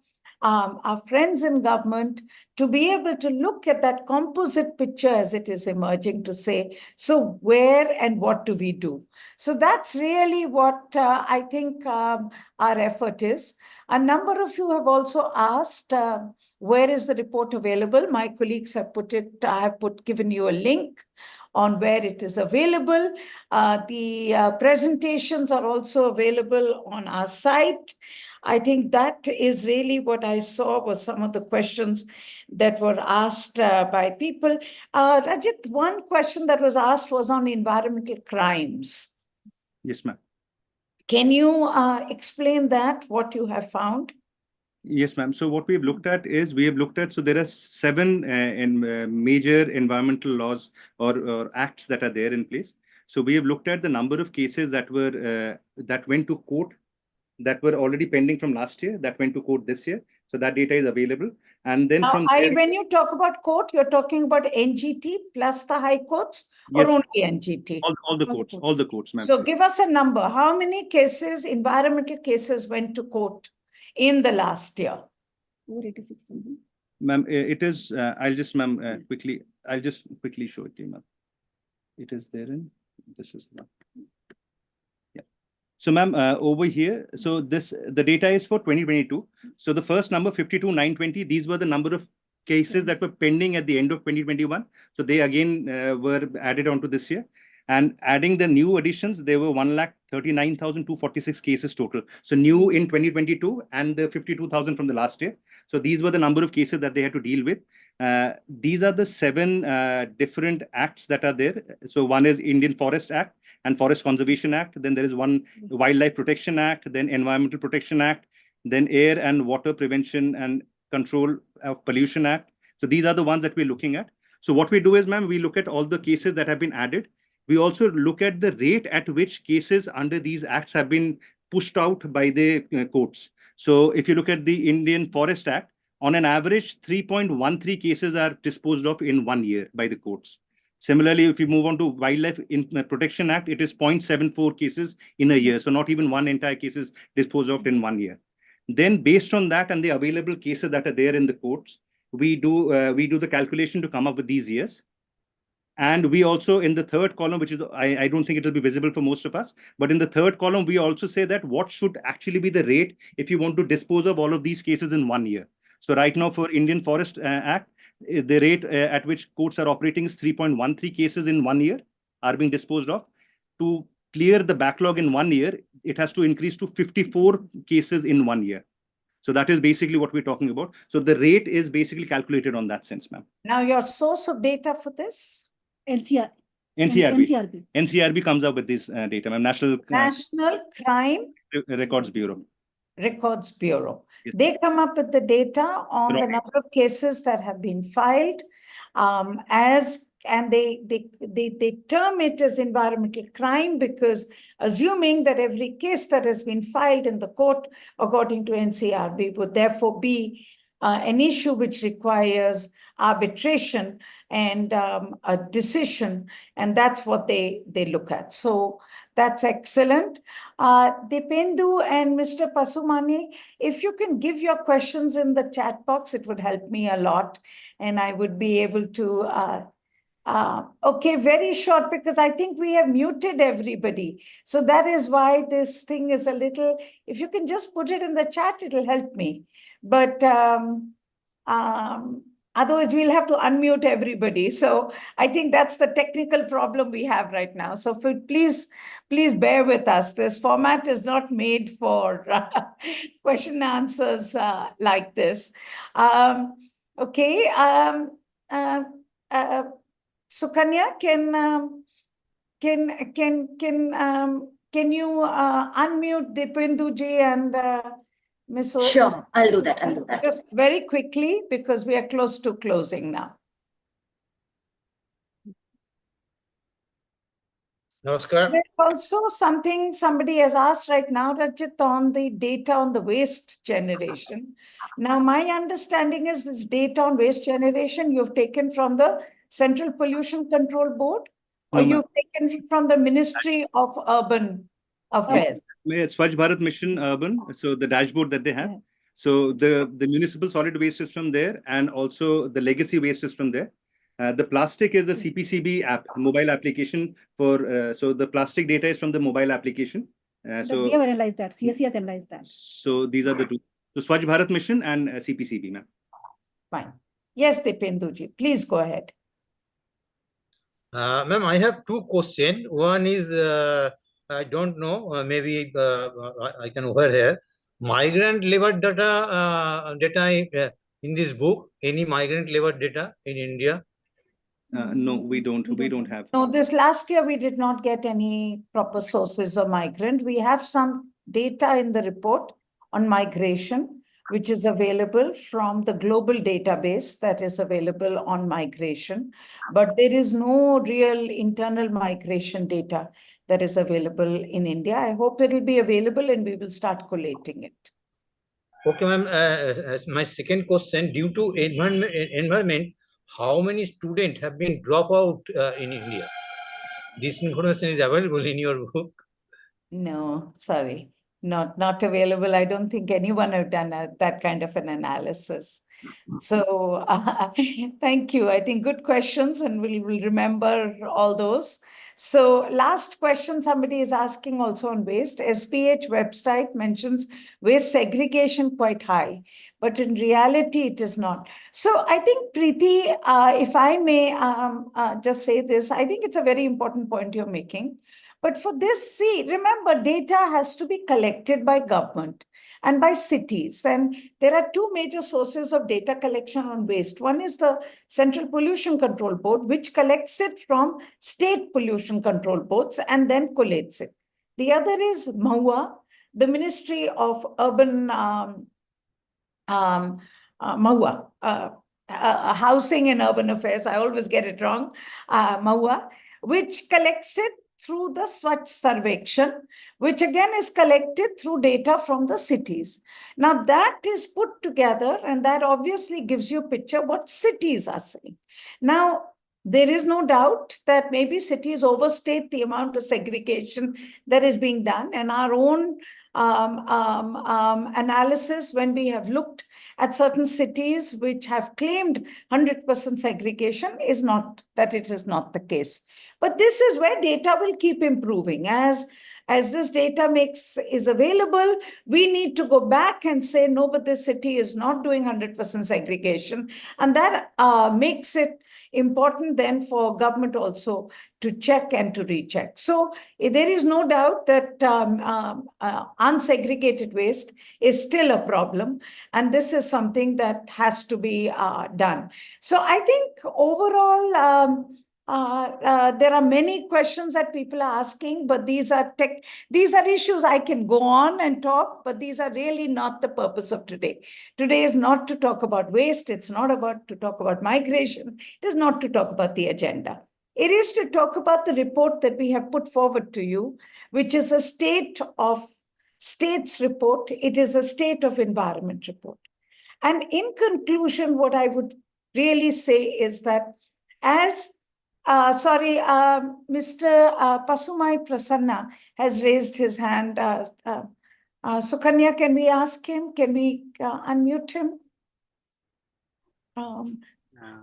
our friends in government to be able to look at that composite picture as it is emerging to say, so where and what do we do? So that's really what I think our effort is. A number of you have also asked, where is the report available? My colleagues have put it, I have given you a link on where it is available. The presentations are also available on our site. I think that is really what I saw was some of the questions that were asked by people. Rajit, one question that was asked was on environmental crimes. Yes, ma'am. Can you explain that, what you have found? Yes, ma'am. So what we've looked at is so there are 7 major environmental laws or acts that are there in place. So we have looked at the number of cases that were that went to court, that were already pending from last year, that went to court this year. So that data is available. And then now, when you talk about court, you're talking about NGT plus the high courts, or only NGT? All the courts, ma'am. So give us a number. How many cases, environmental cases, went to court in the last year? 486. Ma'am, it is, I'll just quickly show it to you, ma'am. It is there in, this is the one. Yeah. So ma'am, over here, so the data is for 2022. So the first number, 52,920, these were the number of cases that were pending at the end of 2021. So they again were added onto this year. And adding the new additions, there were 1,39,246 cases total. So new in 2022 and the 52,000 from the last year. So these were the number of cases that they had to deal with. These are the 7 different acts that are there. So one is Indian Forest Act and Forest Conservation Act. Then there is one Wildlife Protection Act, then Environmental Protection Act, then Air and Water Prevention and Control of Pollution Act. So these are the ones that we're looking at. So what we do is, ma'am, we look at all the cases that have been added. We also look at the rate at which cases under these acts have been pushed out by the courts. So if you look at the Indian Forest Act, on an average, 3.13 cases are disposed of in 1 year by the courts. Similarly, if you move on to Wildlife Protection Act, it is 0.74 cases in a year. So not even one entire case is disposed of in 1 year. Then based on that and the available cases that are there in the courts, we do the calculation to come up with these years. And we also, in the third column, which is, I don't think it will be visible for most of us, but in the third column, we also say that what should actually be the rate if you want to dispose of all of these cases in 1 year. So right now for Indian Forest Act, the rate at which courts are operating is 3.13 cases in 1 year are being disposed of. To clear the backlog in 1 year, it has to increase to 54 cases in 1 year. So that is basically what we're talking about. So the rate is basically calculated on that sense, ma'am. Now, your source of data for this? NCRB. NCRB comes up with this data, ma'am. National Crime Records Bureau. Records Bureau. Yes. They come up with the data on the number of cases that have been filed, and they term it as environmental crime because assuming that every case that has been filed in the court, according to NCRB, would therefore be an issue which requires arbitration and a decision, and that's what they look at. So that's excellent. Dipendu and Mr. Pasumani, if you can give your questions in the chat box, it would help me a lot, and I would be able to okay, very short, because I think we have muted everybody. So that is why this thing is a little, if you can just put it in the chat, it'll help me. But otherwise, we'll have to unmute everybody. So I think that's the technical problem we have right now. So please bear with us. This format is not made for question and answers like this. Okay. Sukanya, can you unmute Dipendu ji and Ms. Sure, I'll do that. Just very quickly, because we are close to closing now. Namaskar. There's also something somebody has asked right now, Rajit, on the data on the waste generation. Now, my understanding is this data on waste generation you've taken from the Central Pollution Control Board, or you've taken from the Ministry of Urban Affairs? Swachh Bharat Mission Urban, so the dashboard that they have. So the municipal solid waste is from there, and also the legacy waste is from there. The plastic is the CPCB app, mobile application for, so the plastic data is from the mobile application. We have analyzed that. CSC has analyzed that. So these are the two. So Swachh Bharat Mission and CPCB, ma'am. Fine. Yes, Dipenduji, please go ahead. Ma'am, I have two questions. One is, I don't know, maybe I can overhear. Migrant labor data in this book, any migrant labor data in India? No, we don't have. No, this last year we did not get any proper sources of migrant. We have some data in the report on migration, which is available from the global database that is available on migration. But there is no real internal migration data that is available in India. I hope it will be available and we will start collating it. Okay, ma'am. My second question, due to environment, how many students have been dropped out in India? This information is available in your book. No, sorry, not available. I don't think anyone have done that kind of an analysis. So thank you. I think good questions, and we'll remember all those. So last question somebody is asking also on waste. SPH website mentions waste segregation quite high, but in reality it is not. So I think, Preeti, if I may just say this, I think it's a very important point you're making. But for this, see, remember, data has to be collected by government and by cities. And there are two major sources of data collection on waste. One is the Central Pollution Control Board, which collects it from state pollution control boards and then collates it. The other is MoHUA, the Ministry of Urban MoHUA, Housing and Urban Affairs. I always get it wrong. MoHUA, which collects it through the Swachh Sarvekshan, which again is collected through data from the cities. Now that is put together, and that obviously gives you a picture what cities are saying. Now, there is no doubt that maybe cities overstate the amount of segregation that is being done, and our own analysis, when we have looked at certain cities which have claimed 100% segregation, is not that it is not the case. But this is where data will keep improving. As this data is available, we need to go back and say, no, but this city is not doing 100% segregation. And that makes it important then for government also to check and to recheck. So there is no doubt that unsegregated waste is still a problem. And this is something that has to be done. So I think overall, there are many questions that people are asking, but these are issues I can go on and talk, but these are really not the purpose of today. Today is not to talk about waste. It's not about to talk about migration. It is not to talk about the agenda. It is to talk about the report that we have put forward to you, which is a state of states report. It is a state of environment report. And in conclusion, what I would really say is that as Mr. Pasumai Prasanna has raised his hand. Sukanya, can we ask him? Can we unmute him?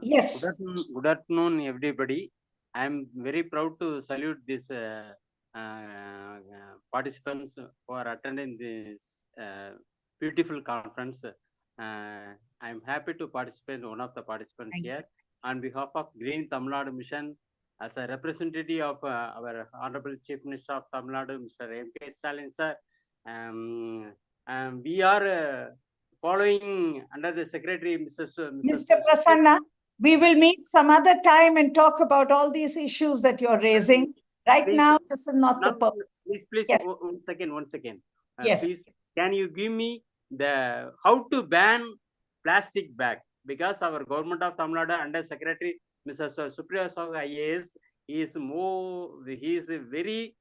Yes. Good afternoon, everybody. I am very proud to salute these participants who are attending this beautiful conference. I am happy to participate, one of the participants here. On behalf of Green Tamil Nadu Mission, as a representative of our Honorable Chief Minister of Tamil Nadu, Mr. M.K. Stalin, sir, we are following under the Secretary, Mr. Prasanna, we will meet some other time and talk about all these issues that you're raising. Right please, now, this is not the purpose. Please, yes. One second. Yes. Please, can you give me how to ban plastic bag? Because our government of Tamil Nadu under Secretary Mr. Supriya Sahu IAS is very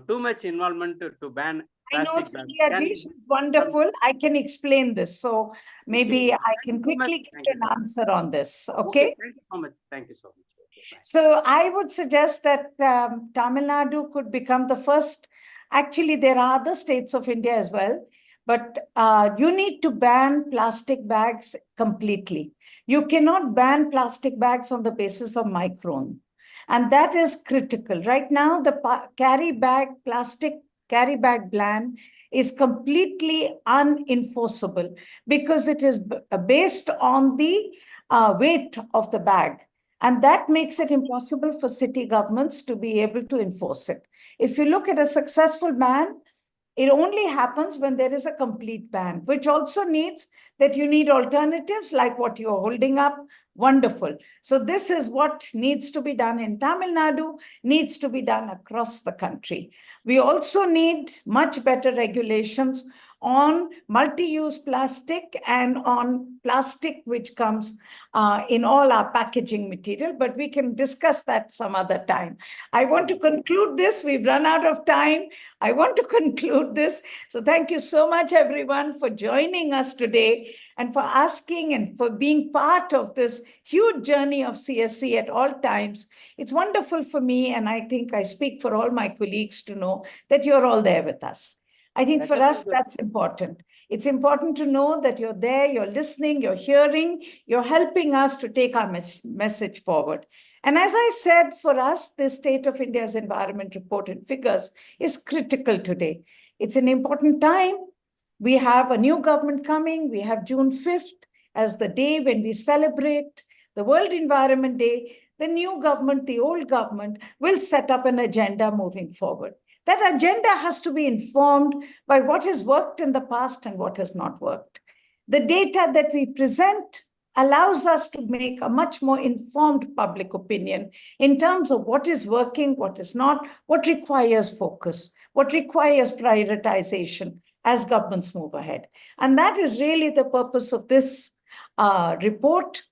too much involvement to ban plastic bag. I know, Supriya wonderful. I can explain this. So maybe I can quickly get an answer on this. Okay. Thank you so much. Thank you so much. So I would suggest that Tamil Nadu could become the first. Actually, there are other states of India as well. but you need to ban plastic bags completely. You cannot ban plastic bags on the basis of micron. And that is critical. Right now, the plastic carry bag ban is completely unenforceable because it is based on the weight of the bag. And that makes it impossible for city governments to be able to enforce it. If you look at a successful ban, it only happens when there is a complete ban, which also needs that you need alternatives like what you're holding up. Wonderful. So this is what needs to be done in Tamil Nadu, needs to be done across the country. We also need much better regulations on multi-use plastic and on plastic which comes in all our packaging material, but we can discuss that some other time. I want to conclude this. We've run out of time. I want to conclude this. So thank you so much, everyone, for joining us today and for asking and for being part of this huge journey of CSC at all times. It's wonderful for me, and I think I speak for all my colleagues to know that you're all there with us. I think for us, that's important. It's important to know that you're there, you're listening, you're hearing, you're helping us to take our message forward. And as I said, for us, the State of India's Environment Report and Figures is critical today. It's an important time. We have a new government coming. We have June 5th as the day when we celebrate the World Environment Day. The new government, the old government, will set up an agenda moving forward. That agenda has to be informed by what has worked in the past and what has not worked. The data that we present allows us to make a much more informed public opinion in terms of what is working, what is not, what requires focus, what requires prioritization as governments move ahead. And that is really the purpose of this report.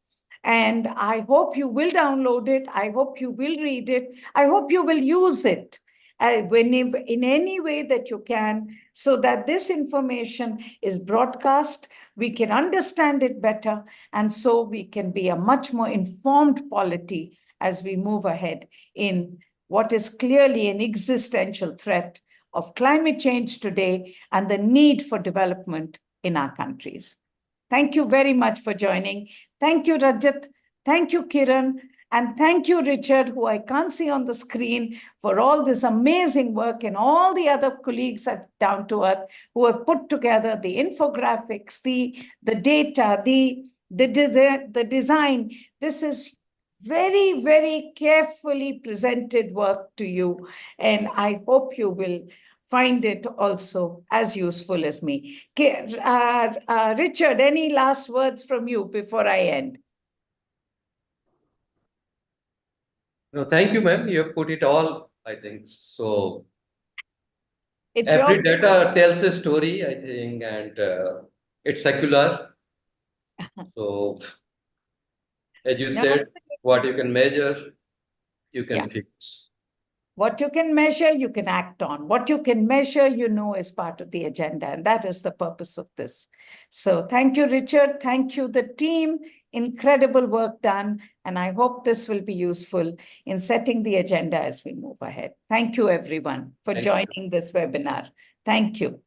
And I hope you will download it. I hope you will read it. I hope you will use it in any way that you can, so that this information is broadcast, we can understand it better, and so we can be a much more informed polity as we move ahead in what is clearly an existential threat of climate change today and the need for development in our countries. Thank you very much for joining. Thank you, Rajat. Thank you, Kiran. And thank you, Richard, who I can't see on the screen, for all this amazing work, and all the other colleagues at Down to Earth who have put together the infographics, the data, the design. This is very, very carefully presented work to you. And I hope you will find it also as useful as me. Richard, any last words from you before I end? No, thank you, ma'am. You have put it all, I think. So It's every your data tells a story, I think, and it's secular. So as you said, what you can measure, you can fix. What you can measure, you can act on. What you can measure, you know, is part of the agenda. And that is the purpose of this. So thank you, Richard. Thank you, the team. Incredible work done. And I hope this will be useful in setting the agenda as we move ahead. Thank you, everyone, for joining this webinar. Thank you.